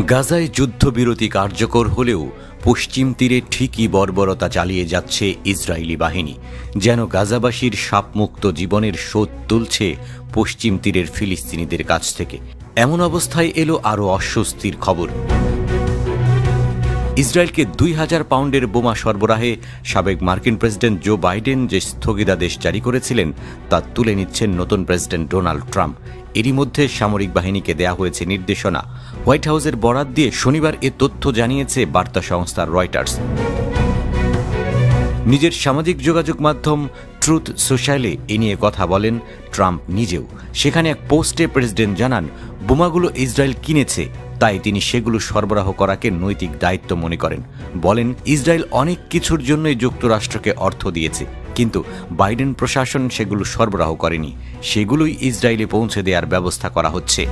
গাজায় যুদ্ধবিরতি কার্যকর হলেও পশ্চিম তীরে ঠিকই বর্বরতা চালিয়ে যাচ্ছে ইসরায়েলি বাহিনী, যেন গাজাবাসীর শাপমুক্ত জীবনের শোধ তুলছে পশ্চিম তীরের ফিলিস্তিনিদের কাছ থেকে। এমন অবস্থায় এলো আরও অস্বস্তির খবর। ইসরায়েলকে ২,০০০ পাউন্ডের বোমা সরবরাহে সাবেক মার্কিন প্রেসিডেন্ট জো বাইডেন যে স্থগিতাদেশ জারি করেছিলেন তা তুলে নিচ্ছেন নতুন প্রেসিডেন্ট ডোনাল্ড ট্রাম্প। এরই মধ্যে সামরিক বাহিনীকে দেয়া হয়েছে নির্দেশনা। হোয়াইট হাউসের বরাত দিয়ে শনিবার এ তথ্য জানিয়েছে বার্তা সংস্থা রয়টার্স। নিজের সামাজিক যোগাযোগ মাধ্যম ট্রুথ সোশ্যালে এ নিয়ে কথা বলেন ট্রাম্প নিজেও। সেখানে এক পোস্টে প্রেসিডেন্ট জানান, বোমাগুলো ইসরায়েল কিনেছে, তাই তিনি সেগুলো সরবরাহ করাকে নৈতিক দায়িত্ব মনে করেন। বলেন, ইসরায়েল অনেক কিছুর জন্যই যুক্তরাষ্ট্রকে অর্থ দিয়েছে, কিন্তু বাইডেন প্রশাসন সেগুলো সরবরাহ করেনি। সেগুলোই ইসরায়েলে পৌঁছে দেওয়ার ব্যবস্থা করা হচ্ছে।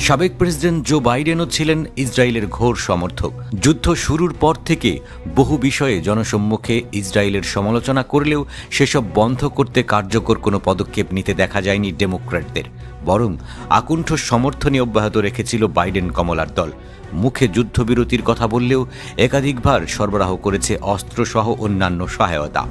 সাবেক প্রেসিডেন্ট জো বাইডেনও ছিলেন ইসরায়েলের ঘোর সমর্থক। যুদ্ধ শুরুর পর থেকে বহু বিষয়ে জনসম্মুখে ইসরায়েলের সমালোচনা করলেও সেসব বন্ধ করতে কার্যকর কোনো পদক্ষেপ নিতে দেখা যায়নি ডেমোক্র্যাটদের। বরং আকুণ্ঠ সমর্থনই অব্যাহত রেখেছিল বাইডেন কমলার দল। মুখে যুদ্ধবিরতির কথা বললেও একাধিকবার সরবরাহ করেছে অস্ত্রসহ অন্যান্য সহায়তা।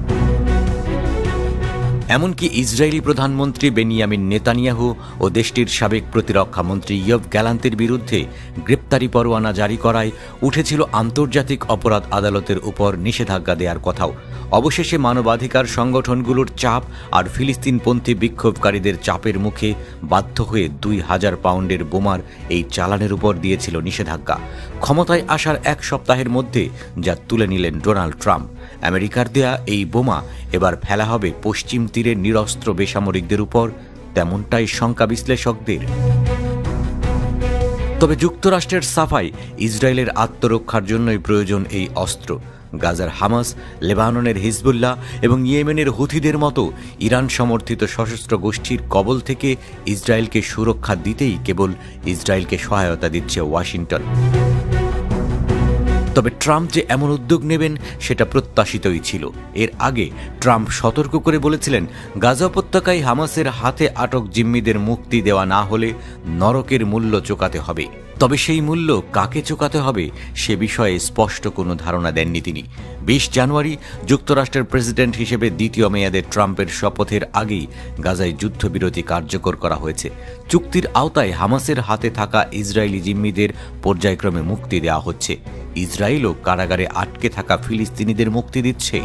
এমনকি ইসরায়েলি প্রধানমন্ত্রী বেনিয়ামিন নেতানিয়াহু ও দেশটির সাবেক প্রতিরক্ষা মন্ত্রী ইয়োভ গ্যালান্তের বিরুদ্ধে গ্রেপ্তারি পরোয়ানা জারি করায় উঠেছিল আন্তর্জাতিক অপরাধ আদালতের উপর নিষেধাজ্ঞা দেওয়ার কথাও। অবশেষে মানবাধিকার সংগঠনগুলোর চাপ আর ফিলিস্তিনপন্থী বিক্ষোভকারীদের চাপের মুখে বাধ্য হয়ে ২,০০০ পাউন্ডের বোমার এই চালানের উপর দিয়েছিল নিষেধাজ্ঞা। ক্ষমতায় আসার এক সপ্তাহের মধ্যে যা তুলে নিলেন ডোনাল্ড ট্রাম্প। আমেরিকার দেয়া এই বোমা এবার ফেলা হবে পশ্চিম তীরের নিরস্ত্র বেসামরিকদের উপর, তেমনটাই শঙ্কা বিশ্লেষকদের। তবে যুক্তরাষ্ট্রের সাফাই, ইসরায়েলের আত্মরক্ষার জন্যই প্রয়োজন এই অস্ত্র। গাজার হামাস, লেবাননের হিজবুল্লাহ এবং ইয়েমেনের হুথিদের মতো ইরান সমর্থিত সশস্ত্র গোষ্ঠীর কবল থেকে ইসরায়েলকে সুরক্ষা দিতেই কেবল ইসরায়েলকে সহায়তা দিচ্ছে ওয়াশিংটন। তবে ট্রাম্প যে এমন উদ্যোগ নেবেন সেটা প্রত্যাশিতই ছিল। এর আগে ট্রাম্প সতর্ক করে বলেছিলেন, গাজা উপত্যকায় হামাসের হাতে আটক জিম্মিদের মুক্তি দেওয়া না হলে নরকের মূল্য চোকাতে হবে। তবে সেই মূল্য কাকে চোকাতে হবে সে বিষয়ে স্পষ্ট কোনো ধারণা দেননি তিনি। ২০ জানুয়ারি যুক্তরাষ্ট্রের প্রেসিডেন্ট হিসেবে দ্বিতীয় মেয়াদে ট্রাম্পের শপথের আগেই গাজায় যুদ্ধবিরতি কার্যকর করা হয়েছে। চুক্তির আওতায় হামাসের হাতে থাকা ইসরায়েলি জিম্মিদের পর্যায়ক্রমে মুক্তি দেওয়া হচ্ছে। ইসরায়েলও কারাগারে আটকে থাকা ফিলিস্তিনিদের মুক্তি দিচ্ছে।